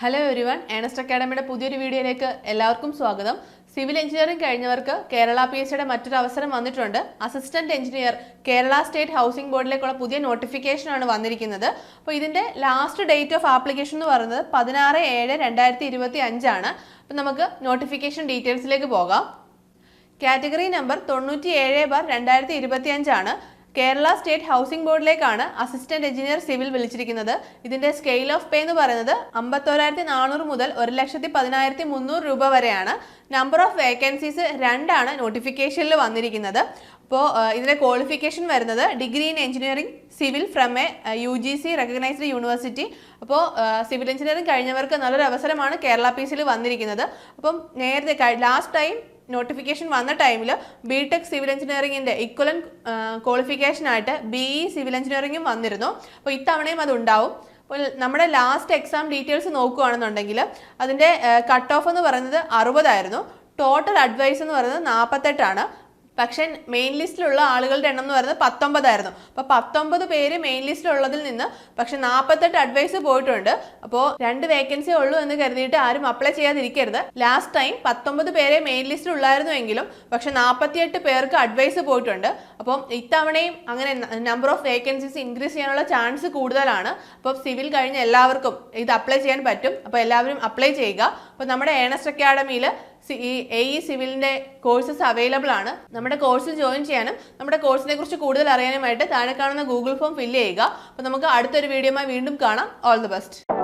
Hello everyone, Ernest അക്കാഡമിയുടെ പുതിയൊരു വീഡിയോയിലേക്ക് എല്ലാവർക്കും സ്വാഗതം. സിവിൽ എഞ്ചിനീയറിംഗ് കഴിഞ്ഞവർക്ക് കേരള PSCയുടെ മറ്റൊരു അവസരം വന്നിട്ടുണ്ട്. Assistant engineer Kerala state housing ബോർഡിലേക്കുള്ള പുതിയ നോട്ടിഫിക്കേഷനാണ് വന്നിരിക്കുന്നത്. അപ്പോൾ ഇതിൻ്റെ ലാസ്റ്റ് ഡേറ്റ് ഓഫ് ആപ്ലിക്കേഷൻ എന്ന് പറയുന്നത് 16/7/2025 ആണ്. അപ്പോൾ നമുക്ക് നോട്ടിഫിക്കേഷൻ ഡീറ്റെയിൽസിലേക്ക് പോകാം. കാറ്റഗറി നമ്പർ 97/2025 ആണ്. കേരള സ്റ്റേറ്റ് ഹൗസിംഗ് ബോർഡിലേക്കാണ് അസിസ്റ്റന്റ് എഞ്ചിനീയർ സിവിൽ വിളിച്ചിരിക്കുന്നത്. ഇതിന്റെ സ്കെയിൽ ഓഫ് പേ എന്ന് പറയുന്നത് 51,400 മുതൽ 1,10,300 രൂപ വരെയാണ്. നമ്പർ ഓഫ് വേക്കൻസീസ് 2 ആണ് നോട്ടിഫിക്കേഷനിൽ വന്നിരിക്കുന്നത്. അപ്പോൾ ഇതിന്റെ ക്വാളിഫിക്കേഷൻ വരുന്നത് degree in engineering civil from A UGC recognised university. അപ്പോൾ സിവിൽ എഞ്ചിനീയറിംഗ് കഴിഞ്ഞവർക്ക് നല്ലൊരു അവസരമാണ് കേരള PSCയിൽ വന്നിരിക്കുന്നത്. അപ്പം നേരത്തെ ലാസ്റ്റ് ടൈം നോട്ടിഫിക്കേഷൻ വന്ന ടൈമിൽ BTech സിവിൽ എഞ്ചിനീയറിംഗിൻ്റെ ഇക്വലൻ ക്വാളിഫിക്കേഷനായിട്ട് BE സിവിൽ എഞ്ചിനീയറിംഗും വന്നിരുന്നു. അപ്പോൾ ഇത്തവണയും അതുണ്ടാവും. അപ്പോൾ നമ്മുടെ ലാസ്റ്റ് എക്സാം ഡീറ്റെയിൽസ് നോക്കുകയാണെന്നുണ്ടെങ്കിൽ അതിൻ്റെ കട്ട് ഓഫ് എന്ന് പറയുന്നത് 60 ആയിരുന്നു. ടോട്ടൽ അഡ്വൈസ് എന്ന് പറയുന്നത് 48 ആണ്. പക്ഷേ മെയിൻ ലിസ്റ്റിലുള്ള ആളുകളുടെ എണ്ണം എന്ന് പറയുന്നത് 19 ആയിരുന്നു. അപ്പോൾ 19 പേര് മെയിൻ ലിസ്റ്റിലുള്ളതിൽ നിന്ന് പക്ഷെ 48 അഡ്വൈസ് പോയിട്ടുണ്ട്. അപ്പോൾ 2 വേക്കൻസി ഉള്ളൂ എന്ന് കരുതിയിട്ട് ആരും അപ്ലൈ ചെയ്യാതിരിക്കരുത്. ലാസ്റ്റ് ടൈം 19 പേരെ മെയിൻ ലിസ്റ്റിൽ ഉള്ളായിരുന്നുവെങ്കിലും പക്ഷെ 48 പേർക്ക് അഡ്വൈസ് പോയിട്ടുണ്ട്. അപ്പം ഇത്തവണയും അങ്ങനെ നമ്പർ ഓഫ് വേക്കൻസീസ് ഇൻക്രീസ് ചെയ്യാനുള്ള ചാൻസ് കൂടുതലാണ്. അപ്പോൾ സിവിൽ കഴിഞ്ഞ എല്ലാവർക്കും ഇത് അപ്ലൈ ചെയ്യാൻ പറ്റും. അപ്പോൾ എല്ലാവരും അപ്ലൈ ചെയ്യുക. അപ്പോൾ നമ്മുടെ ഏണസ്റ്റ് അക്കാഡമിയിൽ AE സിവിലിൻ്റെ കോഴ്സസ് അവൈലബിൾ ആണ്. നമ്മുടെ കോഴ്സിൽ ജോയിൻ ചെയ്യാനും നമ്മുടെ കോഴ്സിനെ കുറിച്ച് കൂടുതൽ അറിയാനുമായിട്ട് താഴെ കാണുന്ന ഗൂഗിൾ ഫോം ഫില്ല് ചെയ്യുക. അപ്പോൾ നമുക്ക് അടുത്തൊരു വീഡിയോയുമായി വീണ്ടും കാണാം. All the best.